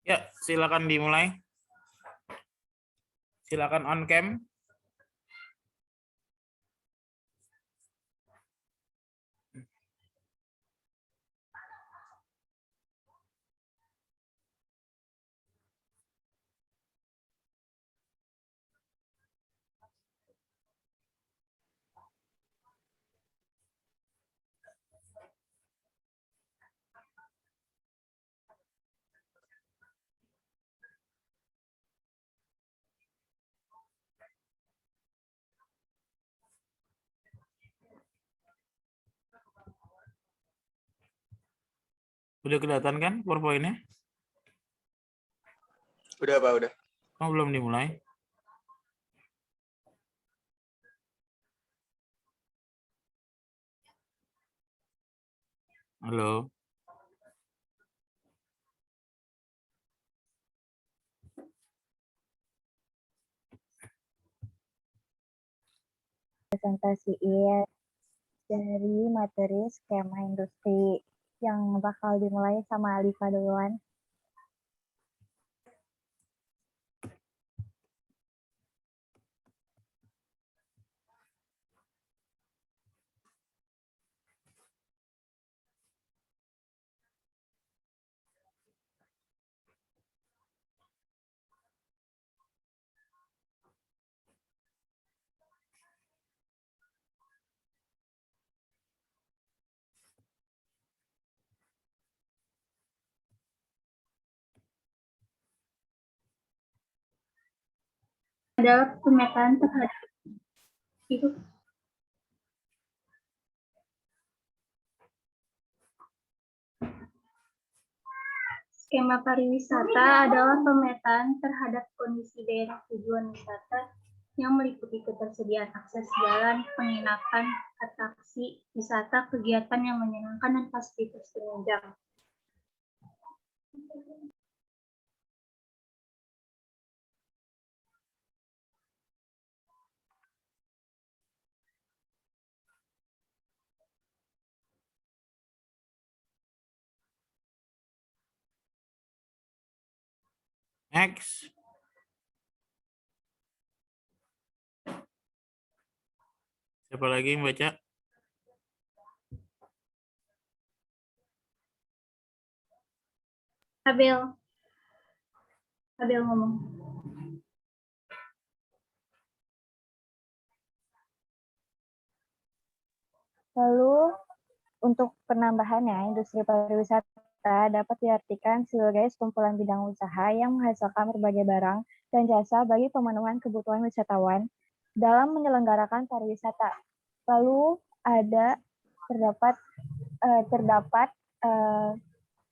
Ya, silakan dimulai. Silakan on cam. Udah kelihatan kan PowerPoint-nya? Udah, Pak, udah. Oh, belum dimulai. Halo. Presentasiin dari materi skema industri yang bakal dimulai sama Alifa duluan. Adalah pemetaan terhadap itu. Skema pariwisata adalah pemetaan terhadap kondisi daerah tujuan wisata yang meliputi ketersediaan akses jalan, penginapan, atraksi, wisata, kegiatan yang menyenangkan, dan fasilitas penunjang. Next. Siapa lagi yang baca? Abel ngomong. Lalu untuk penambahannya, industri pariwisata dapat diartikan sebagai sekumpulan bidang usaha yang menghasilkan berbagai barang dan jasa bagi pemenuhan kebutuhan wisatawan dalam menyelenggarakan pariwisata. Lalu terdapat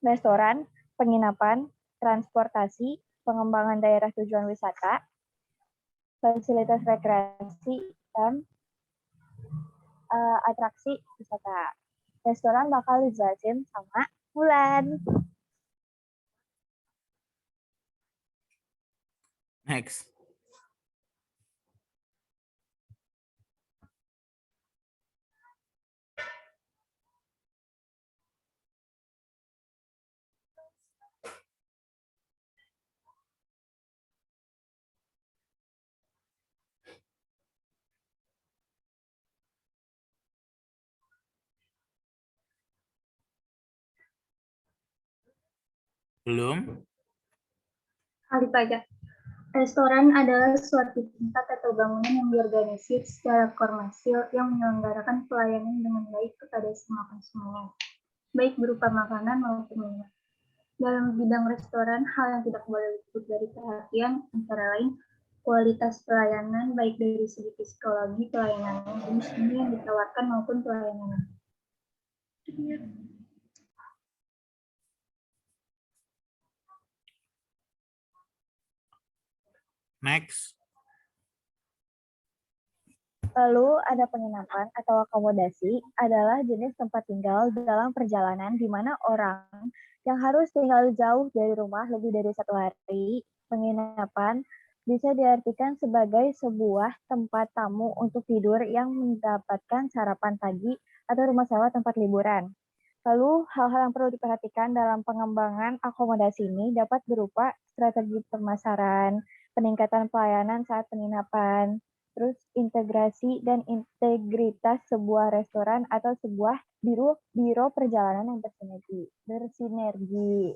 restoran, penginapan, transportasi, pengembangan daerah tujuan wisata, fasilitas rekreasi, dan atraksi wisata. Restoran bakal dijelasin sama Bulan. Next. Belum? Alif aja. Restoran adalah suatu tempat atau bangunan yang diorganisir secara komersil yang menyelenggarakan pelayanan dengan baik kepada semua konsumen, baik berupa makanan maupun minuman. Dalam bidang restoran, hal yang tidak boleh luput dari perhatian antara lain kualitas pelayanan, baik dari segi psikologi pelayanan, jenis menu yang ditawarkan maupun pelayanan. Next. Lalu ada penginapan atau akomodasi adalah jenis tempat tinggal dalam perjalanan di mana orang yang harus tinggal jauh dari rumah lebih dari 1 hari. Penginapan bisa diartikan sebagai sebuah tempat tamu untuk tidur yang mendapatkan sarapan pagi atau rumah sewa tempat liburan. Lalu, hal-hal yang perlu diperhatikan dalam pengembangan akomodasi ini dapat berupa strategi pemasaran, peningkatan pelayanan saat penginapan, terus integrasi dan integritas sebuah restoran atau sebuah biro perjalanan yang bersinergi.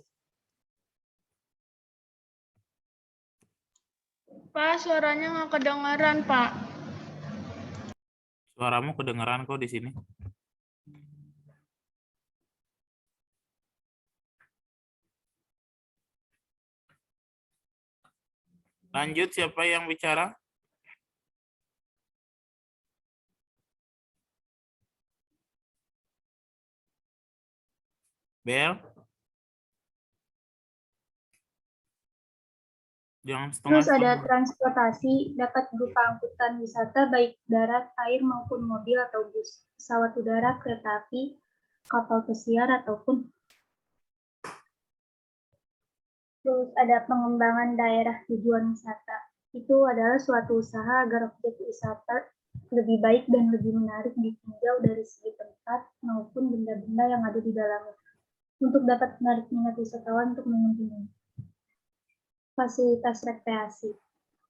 Pak, suaranya nggak kedengaran, Pak. Suaramu kedengaran kok di sini. Lanjut, siapa yang bicara? Bel? Jangan Terus ada setengah-setengah. transportasi dapat berupa angkutan wisata baik darat, air maupun mobil atau bus, pesawat udara, kereta api, kapal pesiar ataupun. Terus ada pengembangan daerah tujuan wisata. Itu adalah suatu usaha agar objek wisata lebih baik dan lebih menarik ditinjau dari segi tempat maupun benda-benda yang ada di dalamnya untuk dapat menarik minat wisatawan untuk mengunjungi. Fasilitas rekreasi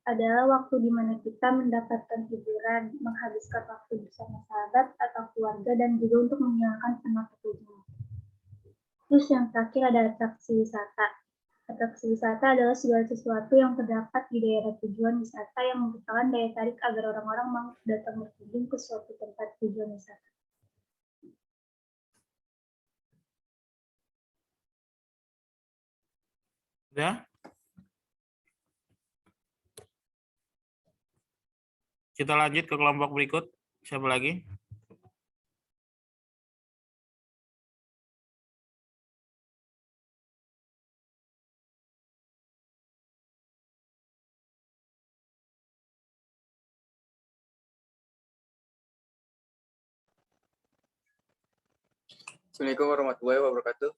adalah waktu di mana kita mendapatkan hiburan, menghabiskan waktu bersama sahabat atau keluarga, dan juga untuk menghilangkan penat atau jenuh. Terus yang terakhir ada atraksi wisata. Atraksi wisata adalah segala sesuatu yang terdapat di daerah tujuan wisata yang merupakan daya tarik agar orang-orang mau datang berkunjung ke suatu tempat tujuan wisata. Udah? Kita lanjut ke kelompok berikut. Siapa lagi? Assalamualaikum warahmatullahi wabarakatuh.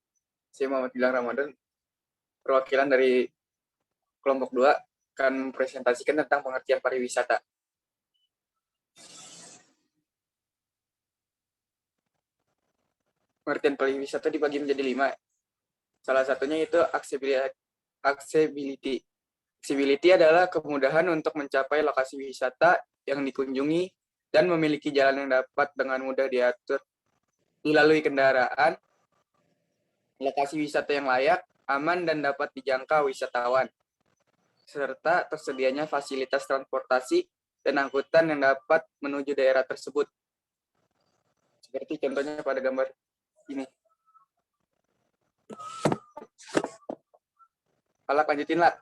Saya Muhammad Ilham Ramadan, perwakilan dari kelompok 2, akan mempresentasikan tentang pengertian pariwisata. Pengertian pariwisata dibagi menjadi 5. Salah satunya itu accessibility. Accessibility adalah kemudahan untuk mencapai lokasi wisata yang dikunjungi dan memiliki jalan yang dapat dengan mudah dilalui kendaraan, lokasi wisata yang layak, aman, dan dapat dijangkau wisatawan, serta tersedianya fasilitas transportasi dan angkutan yang dapat menuju daerah tersebut. Seperti contohnya pada gambar ini. Alak, lanjutin lah.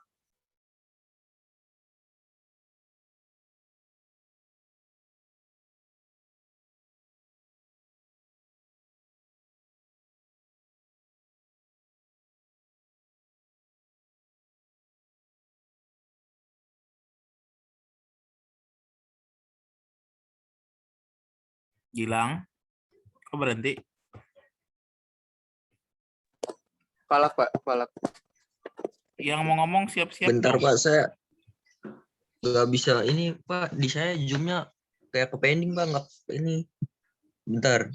Gilang? Kok berhenti? Palak, Pak. Palak. Yang mau ngomong siap-siap. Bentar dong. Pak, saya nggak bisa ini Pak, di saya zoomnya kayak ke pending Pak, nggak ini. Bentar,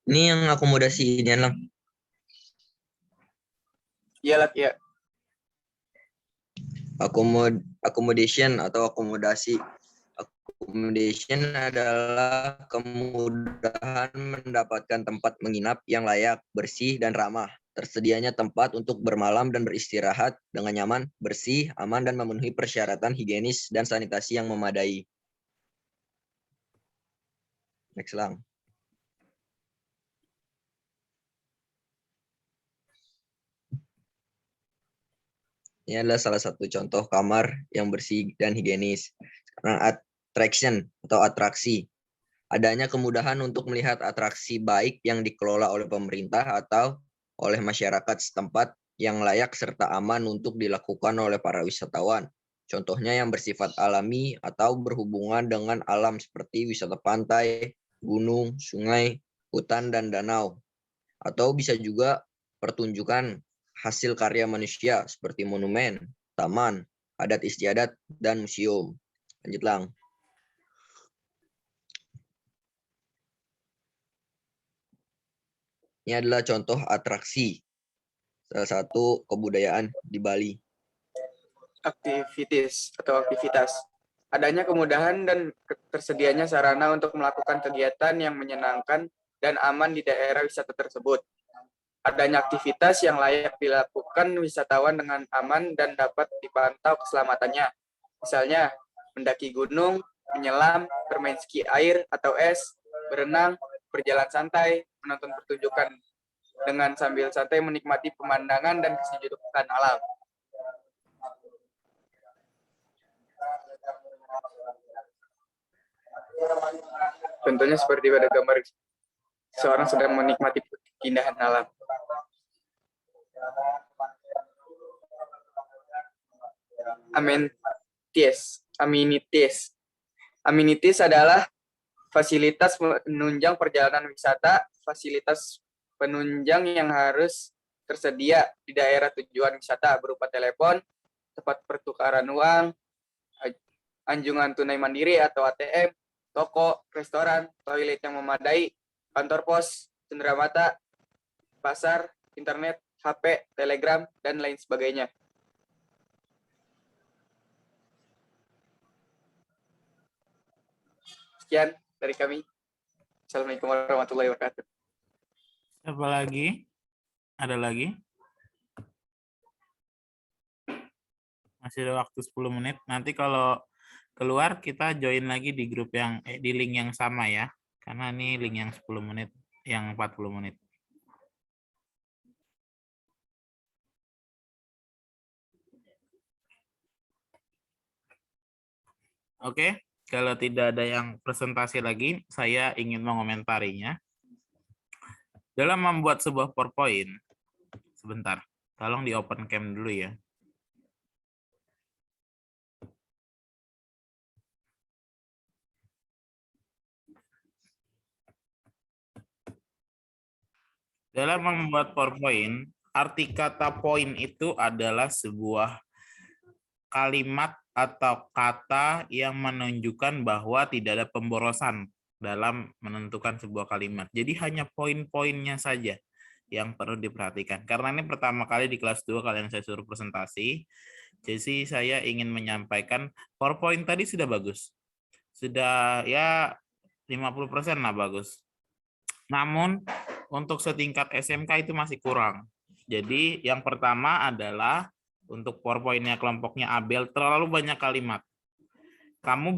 ini yang akomodasi ini lang. Iya, Lak, ya. Accommodation atau akomodasi. Accommodation adalah kemudahan mendapatkan tempat menginap yang layak, bersih, dan ramah. Tersedianya tempat untuk bermalam dan beristirahat dengan nyaman, bersih, aman, dan memenuhi persyaratan higienis dan sanitasi yang memadai. Next lang. Ini adalah salah satu contoh kamar yang bersih dan higienis. Sekarang attraction atau atraksi. Adanya kemudahan untuk melihat atraksi baik yang dikelola oleh pemerintah atau oleh masyarakat setempat yang layak serta aman untuk dilakukan oleh para wisatawan. Contohnya yang bersifat alami atau berhubungan dengan alam seperti wisata pantai, gunung, sungai, hutan, dan danau. Atau bisa juga pertunjukan hasil karya manusia seperti monumen, taman, adat istiadat, dan museum. Lanjut lang. Ini adalah contoh atraksi, salah satu kebudayaan di Bali. Aktivitas. Adanya kemudahan dan tersedianya sarana untuk melakukan kegiatan yang menyenangkan dan aman di daerah wisata tersebut. Adanya aktivitas yang layak dilakukan wisatawan dengan aman dan dapat dipantau keselamatannya. Misalnya, mendaki gunung, menyelam, bermain ski air atau es, berenang, berjalan santai, menonton pertunjukan dengan sambil santai menikmati pemandangan dan kesejukan alam. Contohnya seperti pada gambar seorang sedang menikmati keindahan alam. Amenities adalah fasilitas penunjang perjalanan wisata, fasilitas penunjang yang harus tersedia di daerah tujuan wisata berupa telepon, tempat pertukaran uang, anjungan tunai mandiri atau ATM, toko, restoran, toilet yang memadai, kantor pos, cenderamata, pasar, internet, HP, telegram, dan lain sebagainya. Sekian dari kami. Assalamualaikum warahmatullahi wabarakatuh. Apa lagi? Ada lagi? Masih ada waktu 10 menit. Nanti kalau keluar kita join lagi di grup yang di link yang sama ya. Karena ini link yang 10 menit, yang 40 menit. Oke, kalau tidak ada yang presentasi lagi, saya ingin mengomentarinya. Dalam membuat sebuah PowerPoint, sebentar, tolong di open cam dulu ya. Dalam membuat PowerPoint, arti kata point itu adalah sebuah kalimat atau kata yang menunjukkan bahwa tidak ada pemborosan dalam menentukan sebuah kalimat. Jadi hanya poin-poinnya saja yang perlu diperhatikan. Karena ini pertama kali di kelas 2 kalian saya suruh presentasi. Jadi saya ingin menyampaikan PowerPoint tadi sudah bagus. Sudah ya 50% lah bagus. Namun untuk setingkat SMK itu masih kurang. Jadi yang pertama adalah untuk PowerPoint-nya kelompoknya Abel terlalu banyak kalimat. Kamu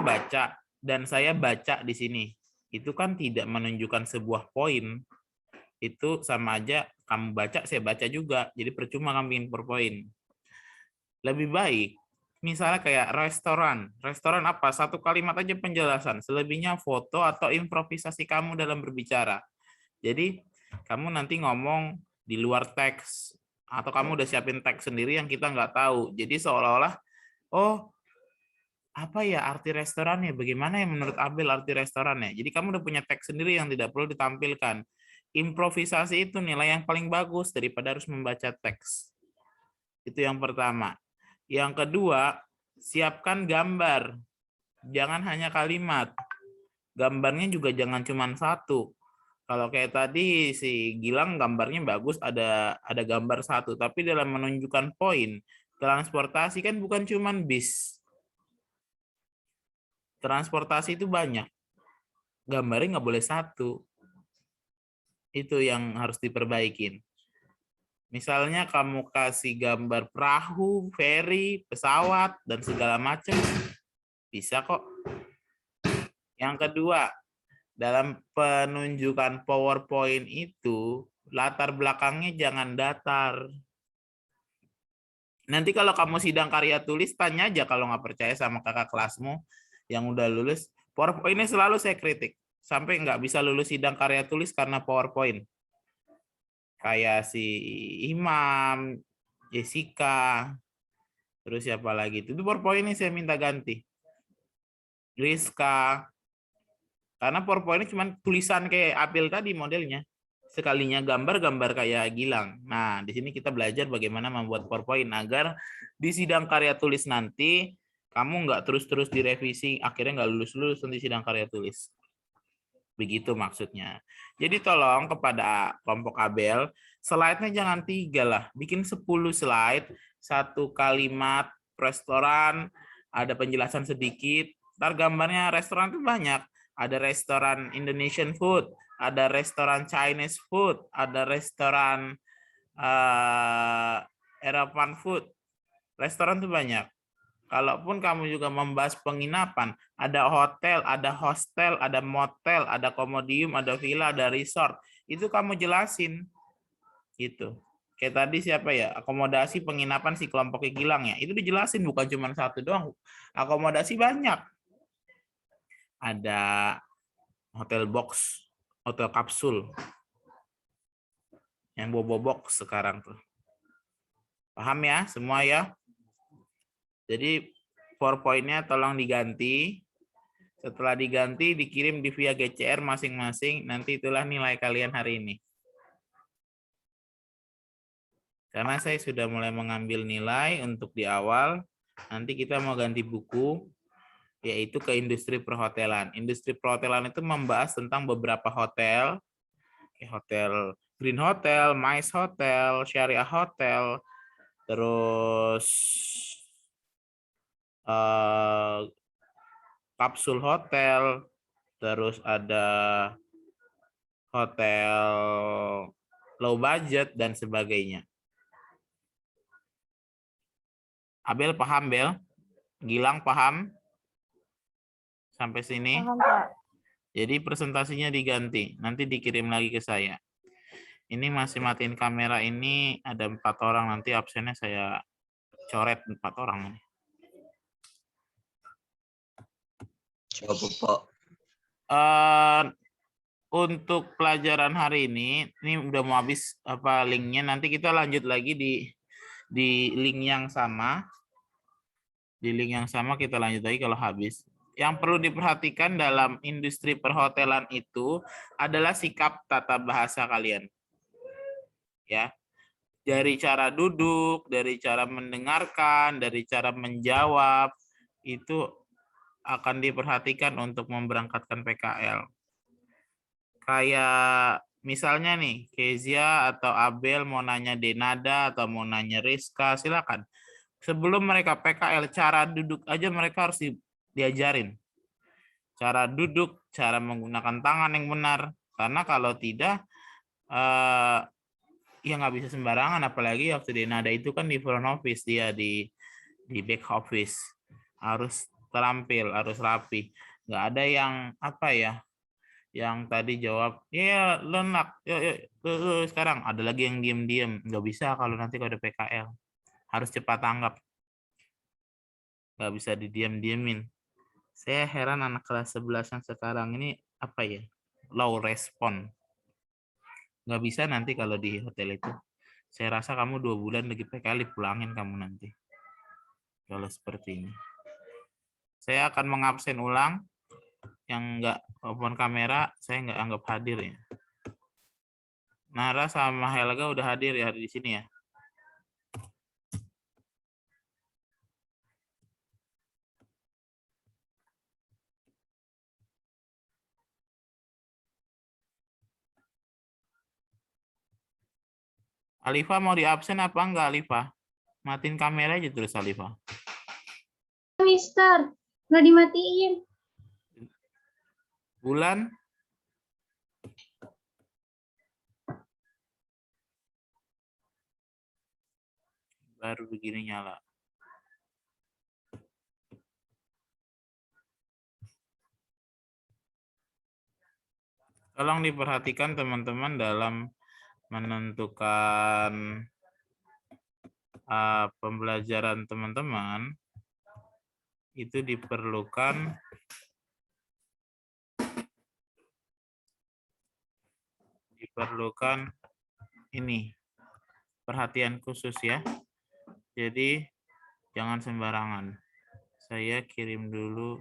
baca dan saya baca di sini. Itu kan tidak menunjukkan sebuah poin. Itu sama aja kamu baca, saya baca juga. Jadi percuma kamu bikin PowerPoint. Lebih baik misalnya kayak restoran. Restoran apa? Satu kalimat aja penjelasan. Selebihnya foto atau improvisasi kamu dalam berbicara. Jadi kamu nanti ngomong di luar teks. Atau kamu udah siapin teks sendiri yang kita nggak tahu. Jadi seolah-olah, oh apa ya arti restorannya? Bagaimana ya menurut Abel arti restorannya? Jadi kamu udah punya teks sendiri yang tidak perlu ditampilkan. Improvisasi itu nilai yang paling bagus daripada harus membaca teks. Itu yang pertama. Yang kedua, siapkan gambar. Jangan hanya kalimat. Gambarnya juga jangan cuma satu. Kalau kayak tadi si Gilang gambarnya bagus, ada gambar satu. Tapi dalam menunjukkan poin, transportasi kan bukan cuma bis. Transportasi itu banyak. Gambarnya nggak boleh satu. Itu yang harus diperbaikin. Misalnya kamu kasih gambar perahu, feri, pesawat, dan segala macam. Bisa kok. Yang kedua, dalam penunjukan PowerPoint itu, latar belakangnya jangan datar. Nanti kalau kamu sidang karya tulis, tanya aja kalau nggak percaya sama kakak kelasmu yang udah lulus. PowerPoint-nya selalu saya kritik. Sampai nggak bisa lulus sidang karya tulis karena PowerPoint. Kayak si Imam, Jessica, terus siapa lagi. Itu PowerPoint ini saya minta ganti. Rizka. Karena PowerPoint ini cuma tulisan kayak Apil tadi modelnya. Sekalinya gambar-gambar kayak Gilang. Nah, di sini kita belajar bagaimana membuat PowerPoint agar di sidang karya tulis nanti kamu nggak terus-terus direvisi, akhirnya nggak lulus-lulus nanti sidang karya tulis. Begitu maksudnya. Jadi tolong kepada kelompok Abel, slide-nya jangan 3 lah. Bikin 10 slide, 1 kalimat restoran, ada penjelasan sedikit. Ntar gambarnya restoran itu banyak. Ada restoran Indonesian food, ada restoran Chinese food, ada restoran Eropan food. Restoran itu banyak. Kalaupun kamu juga membahas penginapan, ada hotel, ada hostel, ada motel, ada komodium, ada villa, ada resort. Itu kamu jelasin. Gitu. Kayak tadi siapa ya? Akomodasi penginapan si kelompoknya Gilang ya. Itu dijelasin bukan cuma satu doang. Akomodasi banyak. Ada hotel box, hotel kapsul. Yang bobo box sekarang tuh. Paham ya semua ya? Jadi PowerPoint-nya tolong diganti. Setelah diganti, dikirim di via GCR masing-masing. Nanti itulah nilai kalian hari ini. Karena saya sudah mulai mengambil nilai untuk di awal. Nanti kita mau ganti buku, yaitu ke industri perhotelan. Industri perhotelan itu membahas tentang beberapa hotel. Hotel Green Hotel, Mais Hotel, Syariah Hotel, terus kapsul hotel, terus ada hotel low budget dan sebagainya. Abel paham, Bel? Gilang paham? Sampai sini? Paham, Pak. Jadi presentasinya diganti, nanti dikirim lagi ke saya. Ini masih matiin kamera ini, ada 4 orang, nanti absennya saya coret 4 orang. Coba Pak. Untuk pelajaran hari ini udah mau habis apa linknya. Nanti kita lanjut lagi di link yang sama. Di link yang sama kita lanjut lagi kalau habis. Yang perlu diperhatikan dalam industri perhotelan itu adalah sikap tata bahasa kalian. Ya. Dari cara duduk, dari cara mendengarkan, dari cara menjawab, itu akan diperhatikan untuk memberangkatkan PKL. Kayak misalnya nih, Kezia atau Abel mau nanya Denada atau mau nanya Rizka, silakan. Sebelum mereka PKL, cara duduk aja mereka harus diajarin. Cara duduk, cara menggunakan tangan yang benar. Karena kalau tidak, ya nggak bisa sembarangan. Apalagi waktu Denada itu kan di front office, dia di back office. Harus terampil, harus rapi. Nggak ada yang apa ya, yang tadi jawab, ya lenak, yuk, sekarang ada lagi yang diem-diem. Nggak bisa kalau nanti kalau ada PKL. Harus cepat tanggap. Nggak bisa didiam-diemin. Saya heran anak kelas 11 yang sekarang ini apa ya, low respon. Nggak bisa nanti kalau di hotel itu. Saya rasa kamu 2 bulan lagi PKL dipulangin kamu nanti. Kalau seperti ini. Saya akan mengabsen ulang. Yang nggak open kamera, saya nggak anggap hadir ya. Nara sama Helga udah hadir ya di sini ya. Alifa mau di absen apa enggak, Alifa? Matiin kamera aja terus, Alifa. Mister, nggak dimatiin. Bulan? Baru begini nyala. Tolong diperhatikan teman-teman dalam menentukan pembelajaran teman-teman. Itu diperlukan ini perhatian khusus ya. Jadi jangan sembarangan. Saya kirim dulu.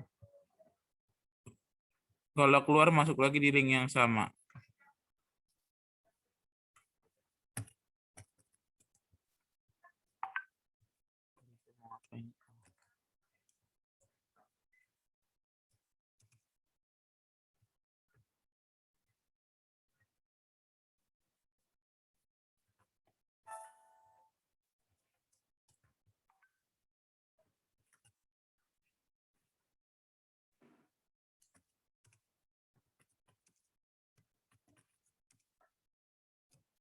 Kalau keluar masuk lagi di link yang sama.